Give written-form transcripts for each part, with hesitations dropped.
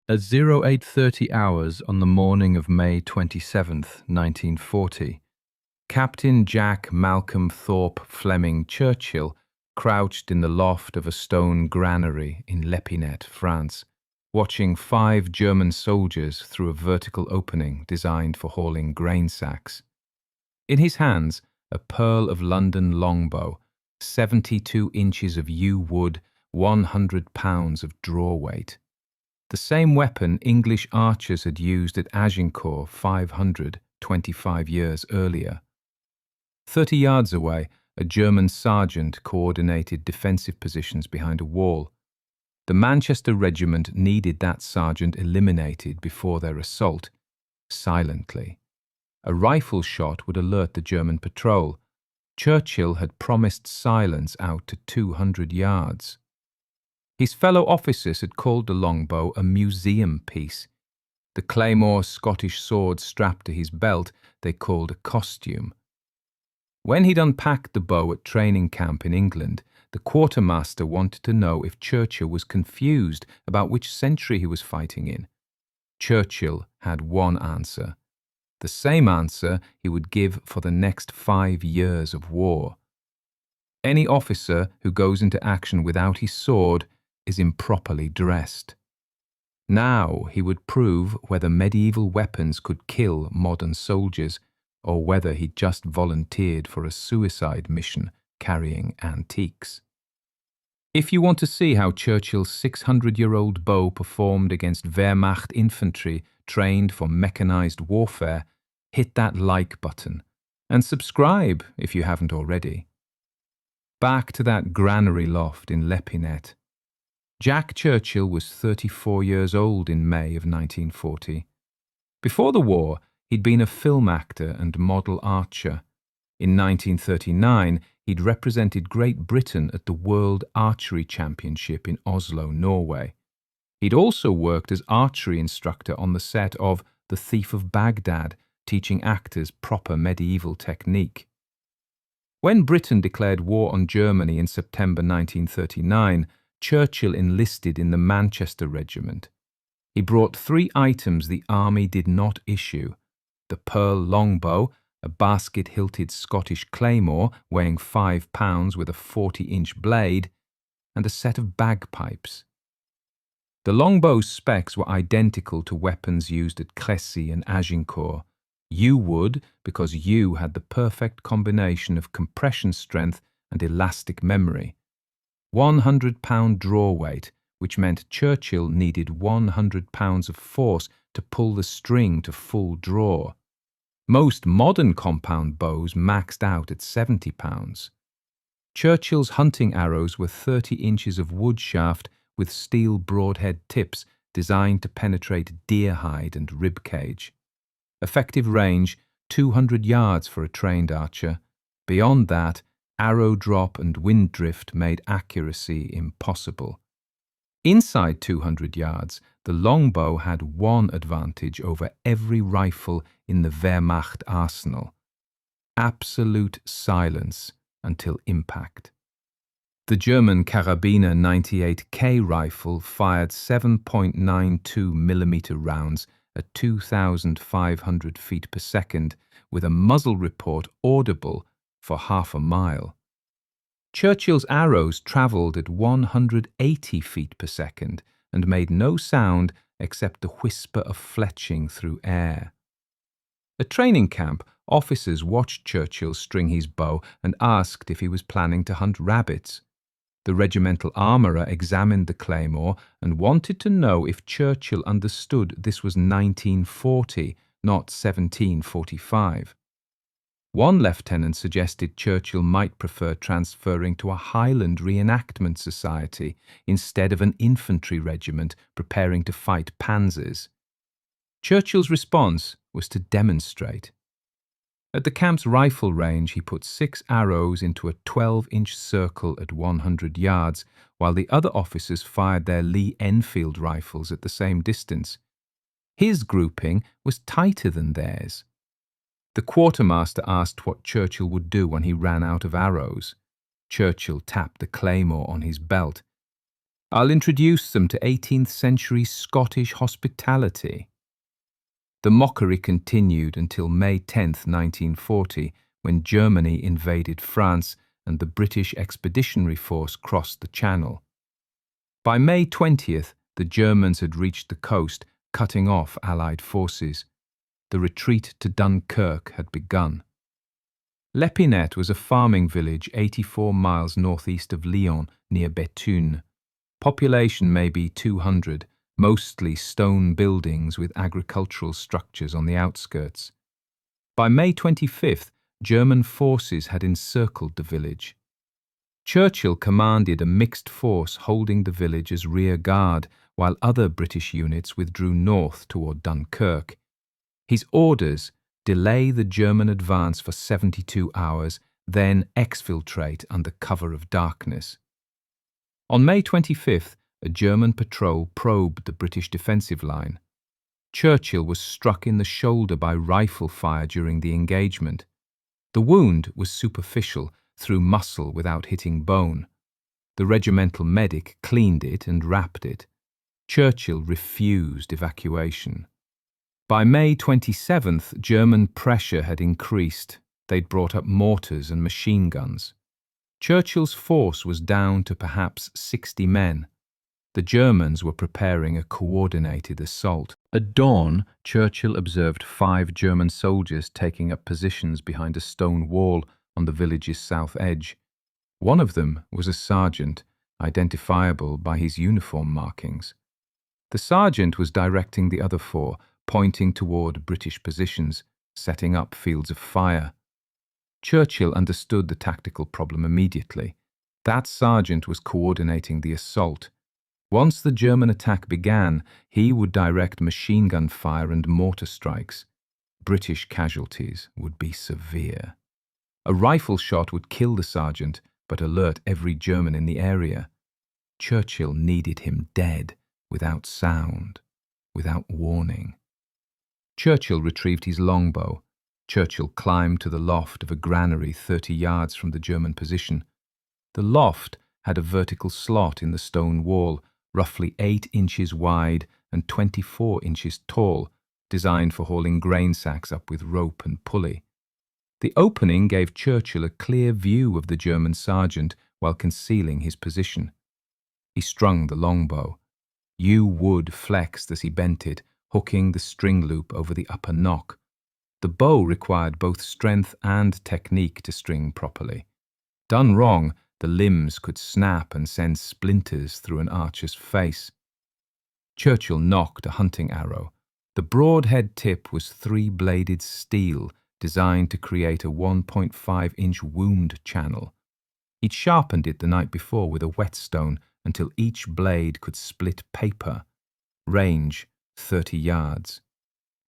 At 0830 hours on the morning of May 27th, 1940, Captain Jack Malcolm Thorpe Fleming Churchill crouched in the loft of a stone granary in L'Épinette, France, watching 5 German soldiers through a vertical opening designed for hauling grain sacks. In his hands, a Purle of London longbow, 72 inches of yew wood, 100 pounds of draw weight. The same weapon English archers had used at Agincourt 525 years earlier. 30 yards away, a German sergeant coordinated defensive positions behind a wall. The Manchester Regiment needed that sergeant eliminated before their assault, silently. A rifle shot would alert the German patrol. Churchill had promised silence out to 200 yards. His fellow officers had called the longbow a museum piece. The claymore Scottish sword strapped to his belt they called a costume. When he'd unpacked the bow at training camp in England, the quartermaster wanted to know if Churchill was confused about which century he was fighting in. Churchill had one answer. The same answer he would give for the next 5 years of war. Any officer who goes into action without his sword is improperly dressed. Now he would prove whether medieval weapons could kill modern soldiers, or whether he'd just volunteered for a suicide mission carrying antiques. If you want to see how Churchill's 600-year-old bow performed against Wehrmacht infantry trained for mechanized warfare, hit that like button, and subscribe if you haven't already. Back to that granary loft in L'Épinette. Jack Churchill was 34 years old in May of 1940. Before the war, he'd been a film actor and model archer. In 1939, he'd represented Great Britain at the World Archery Championship in Oslo, Norway. He'd also worked as archery instructor on the set of The Thief of Baghdad, teaching actors proper medieval technique. When Britain declared war on Germany in September 1939, Churchill enlisted in the Manchester Regiment. He brought 3 items the army did not issue: the Purle longbow, a basket-hilted Scottish claymore weighing 5 pounds with a 40-inch blade, and a set of bagpipes. The longbow's specs were identical to weapons used at Crécy and Agincourt. Yew wood, because yew had the perfect combination of compression strength and elastic memory. 100-pound draw weight, which meant Churchill needed 100 pounds of force to pull the string to full draw. Most modern compound bows maxed out at 70 pounds. Churchill's hunting arrows were 30 inches of wood shaft with steel broadhead tips designed to penetrate deer hide and rib cage. Effective range, 200 yards for a trained archer. Beyond that, arrow drop and wind drift made accuracy impossible. Inside 200 yards, the longbow had one advantage over every rifle in the Wehrmacht arsenal: absolute silence until impact. The German Karabiner 98K rifle fired 7.92 mm rounds at 2,500 feet per second, with a muzzle report audible for half a mile. Churchill's arrows travelled at 180 feet per second and made no sound except the whisper of fletching through air. At training camp, officers watched Churchill string his bow and asked if he was planning to hunt rabbits. The regimental armourer examined the claymore and wanted to know if Churchill understood this was 1940, not 1745. One lieutenant suggested Churchill might prefer transferring to a Highland reenactment society instead of an infantry regiment preparing to fight panzers. Churchill's response was to demonstrate. At the camp's rifle range, he put 6 arrows into a 12-inch circle at 100 yards, while the other officers fired their Lee Enfield rifles at the same distance. His grouping was tighter than theirs. The quartermaster asked what Churchill would do when he ran out of arrows. Churchill tapped the claymore on his belt. I'll introduce them to 18th century Scottish hospitality. The mockery continued until May 10, 1940, when Germany invaded France and the British Expeditionary Force crossed the Channel. By May 20th, the Germans had reached the coast, cutting off Allied forces. The retreat to Dunkirk had begun. L'Épinette was a farming village 84 miles northeast of Lyon, near Béthune. Population maybe 200, mostly stone buildings with agricultural structures on the outskirts. By May 25th, German forces had encircled the village. Churchill commanded a mixed force holding the village as rear guard, while other British units withdrew north toward Dunkirk. His orders: delay the German advance for 72 hours, then exfiltrate under cover of darkness. On May 25th, a German patrol probed the British defensive line. Churchill was struck in the shoulder by rifle fire during the engagement. The wound was superficial, through muscle without hitting bone. The regimental medic cleaned it and wrapped it. Churchill refused evacuation. By May 27th, German pressure had increased. They'd brought up mortars and machine guns. Churchill's force was down to perhaps 60 men. The Germans were preparing a coordinated assault. At dawn, Churchill observed 5 German soldiers taking up positions behind a stone wall on the village's south edge. One of them was a sergeant, identifiable by his uniform markings. The sergeant was directing the other 4, pointing toward British positions, setting up fields of fire. Churchill understood the tactical problem immediately. That sergeant was coordinating the assault. Once the German attack began, he would direct machine gun fire and mortar strikes. British casualties would be severe. A rifle shot would kill the sergeant, but alert every German in the area. Churchill needed him dead, without sound, without warning. Churchill retrieved his longbow. Churchill climbed to the loft of a granary 30 yards from the German position. The loft had a vertical slot in the stone wall, roughly 8 inches wide and 24 inches tall, designed for hauling grain sacks up with rope and pulley. The opening gave Churchill a clear view of the German sergeant while concealing his position. He strung the longbow. Yew wood flexed as he bent it, hooking the string loop over the upper nock. The bow required both strength and technique to string properly. Done wrong, the limbs could snap and send splinters through an archer's face. Churchill nocked a hunting arrow. The broadhead tip was 3-bladed steel, designed to create a 1.5-inch wound channel. He'd sharpened it the night before with a whetstone until each blade could split paper. Range, 30 yards.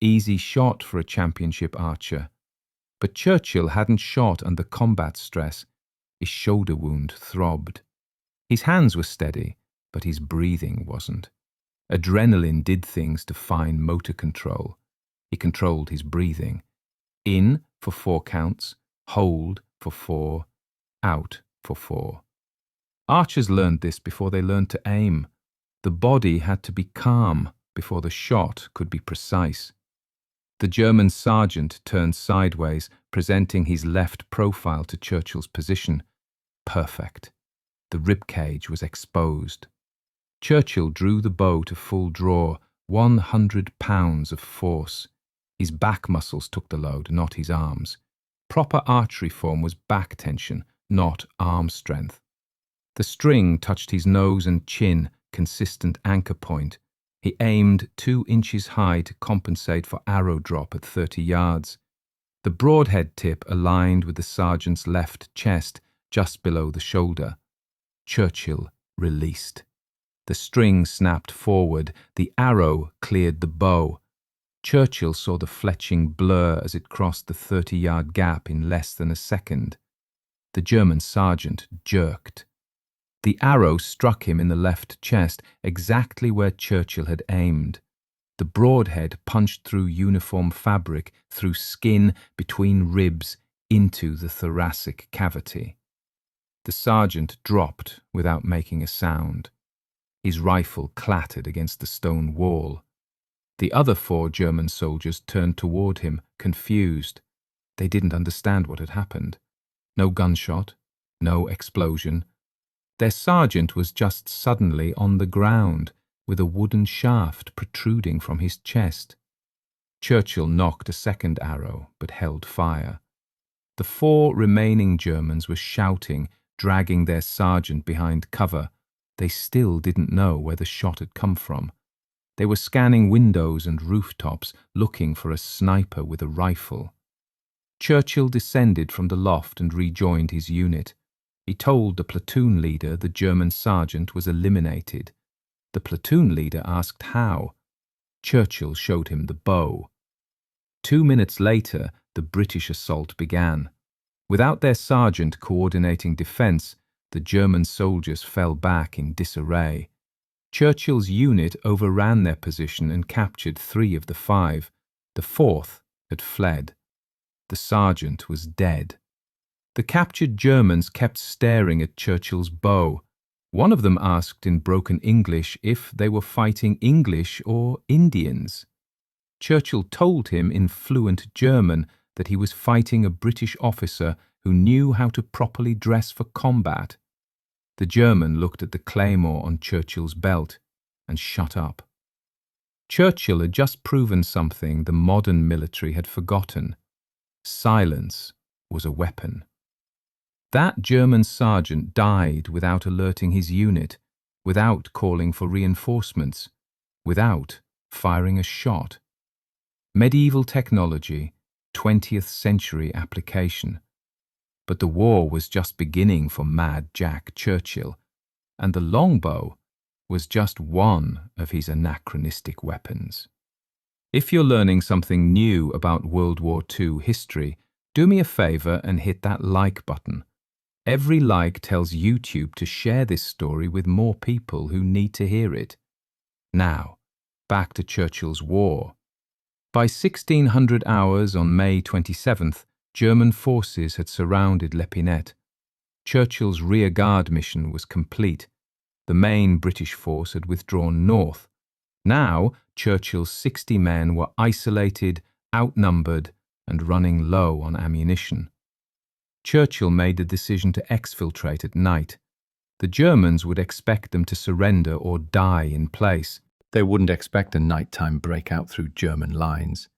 Easy shot for a championship archer. But Churchill hadn't shot under combat stress. His shoulder wound throbbed. His hands were steady, but his breathing wasn't. Adrenaline did things to fine motor control. He controlled his breathing. In for 4 counts, hold for 4, out for 4. Archers learned this before they learned to aim. The body had to be calm before the shot could be precise. The German sergeant turned sideways, presenting his left profile to Churchill's position. Perfect. The ribcage was exposed. Churchill drew the bow to full draw, 100 pounds of force. His back muscles took the load, not his arms. Proper archery form was back tension, not arm strength. The string touched his nose and chin, consistent anchor point. He aimed 2 inches high to compensate for arrow drop at 30 yards. The broadhead tip aligned with the sergeant's left chest, just below the shoulder. Churchill released. The string snapped forward. The arrow cleared the bow. Churchill saw the fletching blur as it crossed the 30-yard gap in less than a second. The German sergeant jerked. The arrow struck him in the left chest, exactly where Churchill had aimed. The broadhead punched through uniform fabric, through skin, between ribs, into the thoracic cavity. The sergeant dropped without making a sound. His rifle clattered against the stone wall. The other 4 German soldiers turned toward him, confused. They didn't understand what had happened. No gunshot, no explosion. Their sergeant was just suddenly on the ground, with a wooden shaft protruding from his chest. Churchill nocked a second arrow, but held fire. The 4 remaining Germans were shouting, dragging their sergeant behind cover. They still didn't know where the shot had come from. They were scanning windows and rooftops, looking for a sniper with a rifle. Churchill descended from the loft and rejoined his unit. He told the platoon leader the German sergeant was eliminated. The platoon leader asked how. Churchill showed him the bow. 2 minutes later, the British assault began. Without their sergeant coordinating defence, the German soldiers fell back in disarray. Churchill's unit overran their position and captured 3 of the 5. The 4th had fled. The sergeant was dead. The captured Germans kept staring at Churchill's bow. One of them asked in broken English if they were fighting English or Indians. Churchill told him in fluent German that he was fighting a British officer who knew how to properly dress for combat. The German looked at the claymore on Churchill's belt and shut up. Churchill had just proven something the modern military had forgotten. Silence was a weapon. That German sergeant died without alerting his unit, without calling for reinforcements, without firing a shot. Medieval technology, 20th century application. But the war was just beginning for Mad Jack Churchill, and the longbow was just one of his anachronistic weapons. If you're learning something new about World War II history, do me a favour and hit that like button. Every like tells YouTube to share this story with more people who need to hear it. Now, back to Churchill's war. By 1600 hours on May 27th, German forces had surrounded Lepinette. Churchill's rearguard mission was complete. The main British force had withdrawn north. Now, Churchill's 60 men were isolated, outnumbered, and running low on ammunition. Churchill made the decision to exfiltrate at night. The Germans would expect them to surrender or die in place. They wouldn't expect a nighttime breakout through German lines.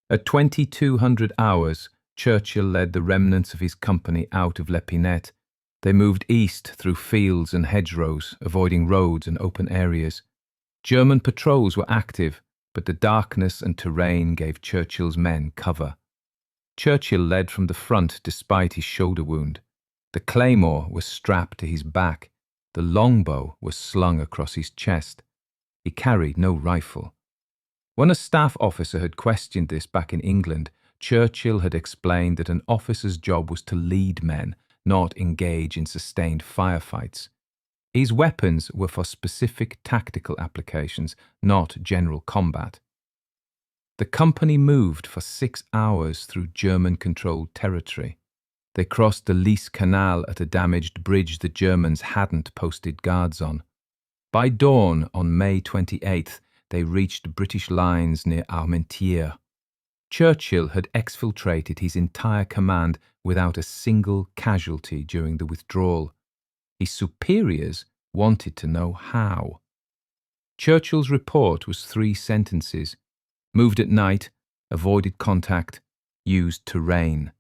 At 2200 hours, Churchill led the remnants of his company out of Lepinette. They moved east through fields and hedgerows, avoiding roads and open areas. German patrols were active, but the darkness and terrain gave Churchill's men cover. Churchill led from the front despite his shoulder wound. The claymore was strapped to his back. The longbow was slung across his chest. He carried no rifle. When a staff officer had questioned this back in England, Churchill had explained that an officer's job was to lead men, not engage in sustained firefights. His weapons were for specific tactical applications, not general combat. The company moved for 6 hours through German-controlled territory. They crossed the Lys Canal at a damaged bridge the Germans hadn't posted guards on. By dawn on May 28th, they reached British lines near Armentières. Churchill had exfiltrated his entire command without a single casualty during the withdrawal. His superiors wanted to know how. Churchill's report was 3 sentences. Moved at night, avoided contact, used terrain.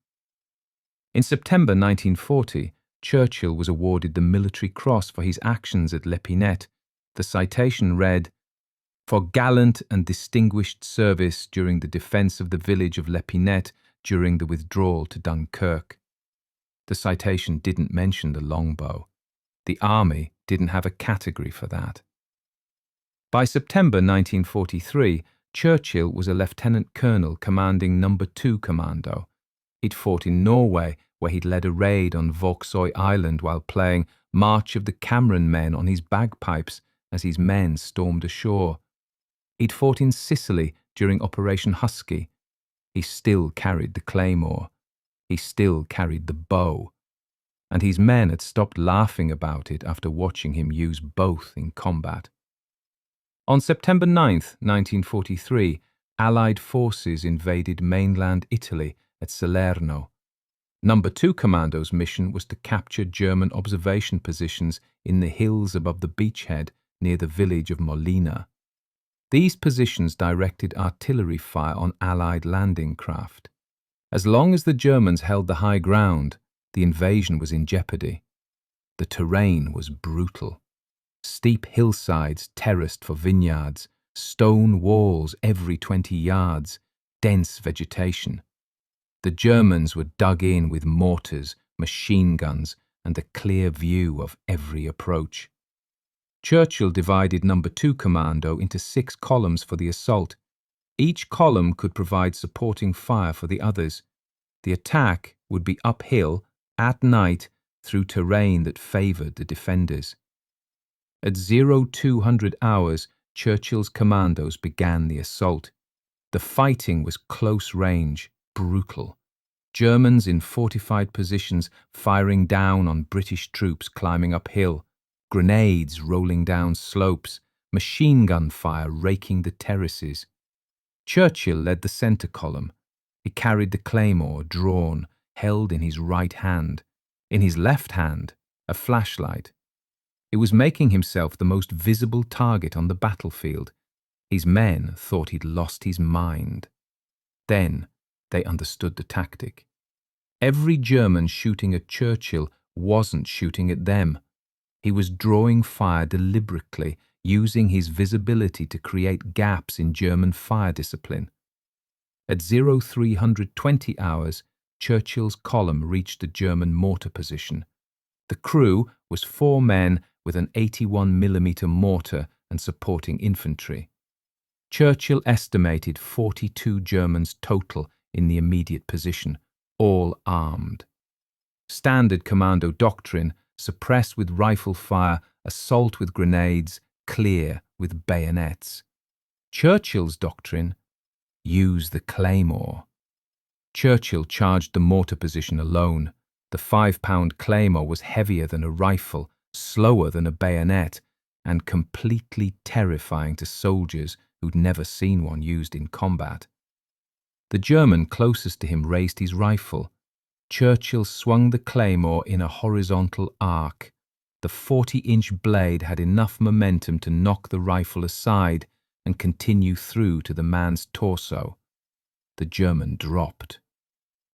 In September 1940, Churchill was awarded the Military Cross for his actions at Lepinette. The citation read, "For gallant and distinguished service during the defence of the village of Lepinette during the withdrawal to Dunkirk." The citation didn't mention the longbow. The army didn't have a category for that. By September 1943, Churchill was a lieutenant colonel commanding No. 2 Commando. He'd fought in Norway, where he'd led a raid on Vauxhall Island while playing March of the Cameron Men on his bagpipes as his men stormed ashore. He'd fought in Sicily during Operation Husky. He still carried the claymore. He still carried the bow. and his men had stopped laughing about it after watching him use both in combat. On September 9th, 1943, Allied forces invaded mainland Italy at Salerno. No. 2 Commando's mission was to capture German observation positions in the hills above the beachhead near the village of Molina. These positions directed artillery fire on Allied landing craft. As long as the Germans held the high ground, the invasion was in jeopardy. The terrain was brutal. Steep hillsides terraced for vineyards, stone walls every 20 yards, dense vegetation. The Germans were dug in with mortars, machine guns, and a clear view of every approach. Churchill divided No. 2 Commando into 6 columns for the assault. Each column could provide supporting fire for the others. The attack would be uphill, at night, through terrain that favoured the defenders. At 0200 hours, Churchill's commandos began the assault. The fighting was close range, brutal. Germans in fortified positions firing down on British troops climbing uphill, grenades rolling down slopes, machine gun fire raking the terraces. Churchill led the centre column. He carried the claymore drawn, held in his right hand. In his left hand, a flashlight. He was making himself the most visible target on the battlefield. His men thought he'd lost his mind. Then they understood the tactic. Every German shooting at Churchill wasn't shooting at them. He was drawing fire deliberately, using his visibility to create gaps in German fire discipline. At 0320 hours, Churchill's column reached the German mortar position. The crew was 4 men with an 81mm mortar and supporting infantry. Churchill estimated 42 Germans total in the immediate position, all armed. Standard Commando doctrine: suppress with rifle fire, assault with grenades, clear with bayonets. Churchill's doctrine: use the claymore. Churchill charged the mortar position alone. The 5-pound claymore was heavier than a rifle, slower than a bayonet, and completely terrifying to soldiers who'd never seen one used in combat. The German closest to him raised his rifle. Churchill swung the claymore in a horizontal arc. The 40-inch blade had enough momentum to knock the rifle aside and continue through to the man's torso. The German dropped.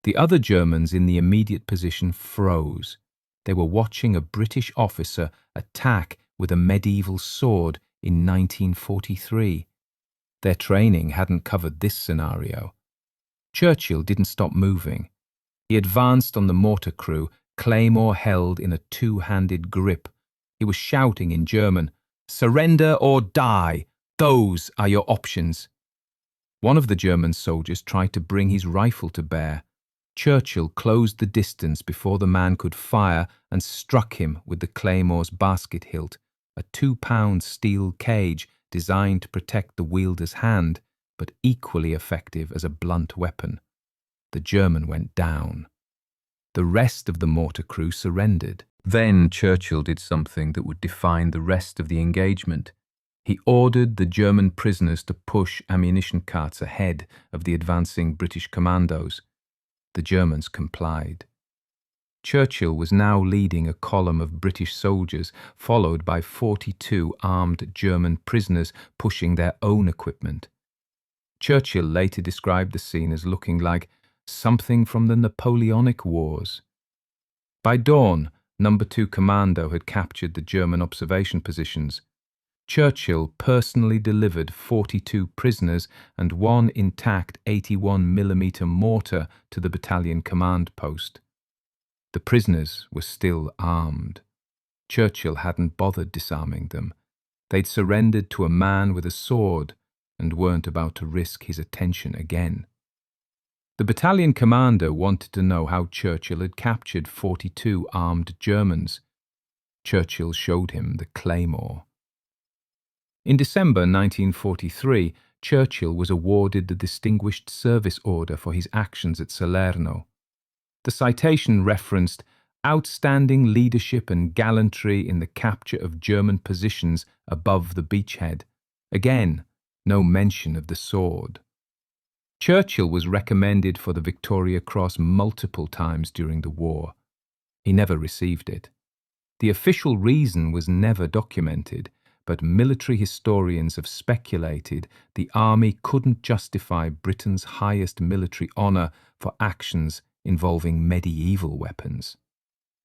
The other Germans in the immediate position froze. They were watching a British officer attack with a medieval sword in 1943. Their training hadn't covered this scenario. Churchill didn't stop moving. He advanced on the mortar crew, claymore held in a 2-handed grip. He was shouting in German, "Surrender or die! Those are your options." One of the German soldiers tried to bring his rifle to bear. Churchill closed the distance before the man could fire and struck him with the claymore's basket hilt, a 2-pound steel cage designed to protect the wielder's hand, but equally effective as a blunt weapon. The German went down. The rest of the mortar crew surrendered. Then Churchill did something that would define the rest of the engagement. He ordered the German prisoners to push ammunition carts ahead of the advancing British commandos. The Germans complied. Churchill was now leading a column of British soldiers, followed by 42 armed German prisoners pushing their own equipment. Churchill later described the scene as looking like something from the Napoleonic Wars. By dawn, No. 2 Commando had captured the German observation positions. Churchill personally delivered 42 prisoners and 1 intact 81mm mortar to the battalion command post. The prisoners were still armed. Churchill hadn't bothered disarming them. They'd surrendered to a man with a sword and weren't about to risk his attention again. The battalion commander wanted to know how Churchill had captured 42 armed Germans. Churchill showed him the claymore. In December 1943, Churchill was awarded the Distinguished Service Order for his actions at Salerno. The citation referenced outstanding leadership and gallantry in the capture of German positions above the beachhead. Again, no mention of the sword. Churchill was recommended for the Victoria Cross multiple times during the war. He never received it. The official reason was never documented, but military historians have speculated the army couldn't justify Britain's highest military honour for actions involving medieval weapons.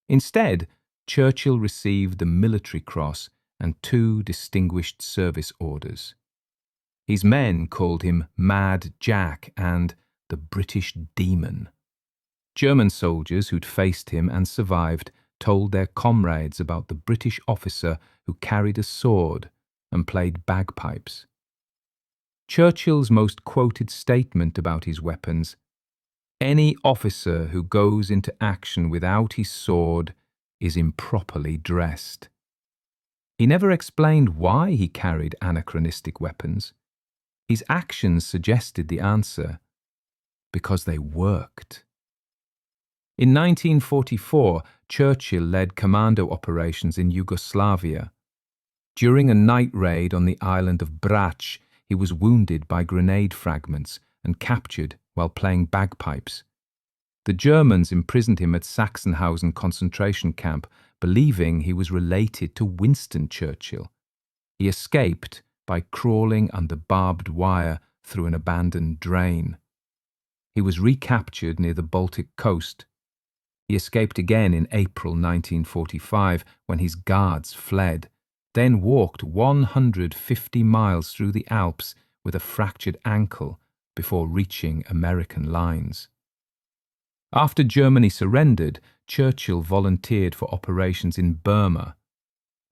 Instead, Churchill received the Military Cross and 2 Distinguished Service Orders. His men called him Mad Jack and the British Demon. German soldiers who'd faced him and survived told their comrades about the British officer who carried a sword and played bagpipes. Churchill's most quoted statement about his weapons: "Any officer who goes into action without his sword is improperly dressed." He never explained why he carried anachronistic weapons. His actions suggested the answer: because they worked. In 1944, Churchill led commando operations in Yugoslavia. During a night raid on the island of Brač, he was wounded by grenade fragments and captured while playing bagpipes. The Germans imprisoned him at Sachsenhausen concentration camp, believing he was related to Winston Churchill. He escaped by crawling under barbed wire through an abandoned drain. He was recaptured near the Baltic coast. He escaped again in April 1945 when his guards fled, then walked 150 miles through the Alps with a fractured ankle before reaching American lines. After Germany surrendered, Churchill volunteered for operations in Burma.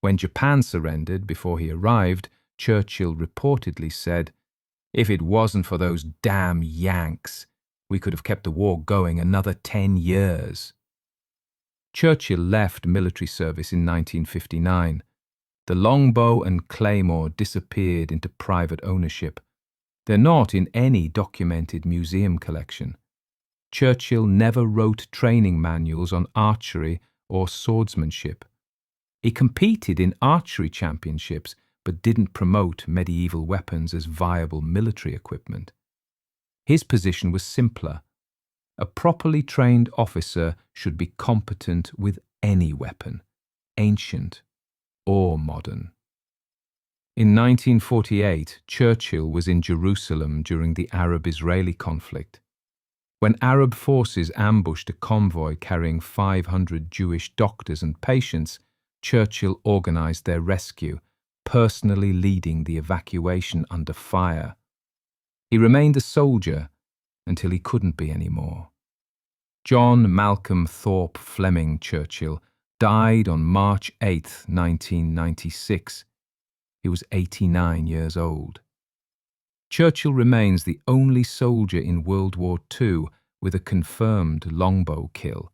When Japan surrendered before he arrived, Churchill reportedly said, "If it wasn't for those damn Yanks, we could have kept the war going another 10 years. Churchill left military service in 1959. The longbow and claymore disappeared into private ownership. They're not in any documented museum collection. Churchill never wrote training manuals on archery or swordsmanship. He competed in archery championships but didn't promote medieval weapons as viable military equipment. His position was simpler. A properly trained officer should be competent with any weapon, ancient or modern. In 1948, Churchill was in Jerusalem during the Arab-Israeli conflict. When Arab forces ambushed a convoy carrying 500 Jewish doctors and patients, Churchill organized their rescue, personally leading the evacuation under fire. He remained a soldier until he couldn't be anymore. John Malcolm Thorpe Fleming Churchill died on March 8, 1996. He was 89 years old. Churchill remains the only soldier in World War II with a confirmed longbow kill,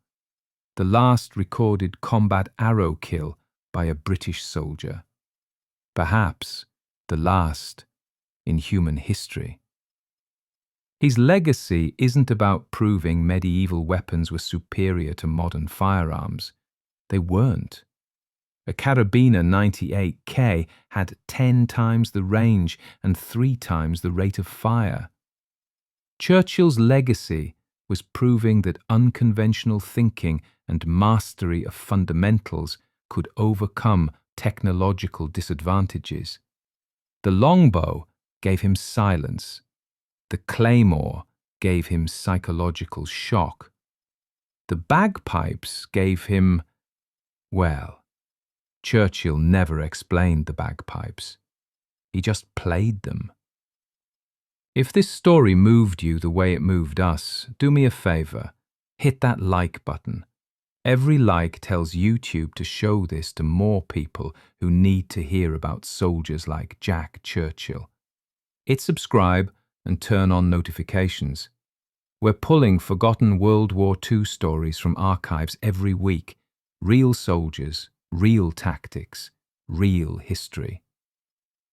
the last recorded combat arrow kill by a British soldier. Perhaps the last in human history. His legacy isn't about proving medieval weapons were superior to modern firearms. They weren't. A Karabiner 98K had 10 times the range and 3 times the rate of fire. Churchill's legacy was proving that unconventional thinking and mastery of fundamentals could overcome technological disadvantages. The longbow gave him silence. The claymore gave him psychological shock. The bagpipes gave him, well, Churchill never explained the bagpipes. He just played them. If this story moved you the way it moved us, do me a favor. Hit that like button. Every like tells YouTube to show this to more people who need to hear about soldiers like Jack Churchill. Hit subscribe and turn on notifications. We're pulling forgotten World War II stories from archives every week. Real soldiers, real tactics, real history.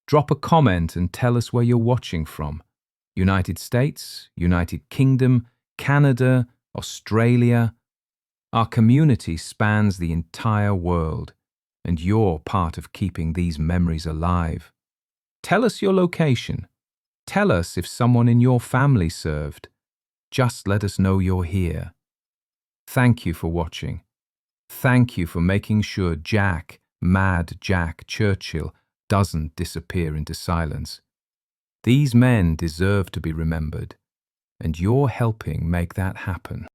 Drop a comment and tell us where you're watching from. United States, United Kingdom, Canada, Australia. Our community spans the entire world, and you're part of keeping these memories alive. Tell us your location. Tell us if someone in your family served. Just let us know you're here. Thank you for watching. Thank you for making sure Jack, Mad Jack Churchill, doesn't disappear into silence. These men deserve to be remembered, and you're helping make that happen.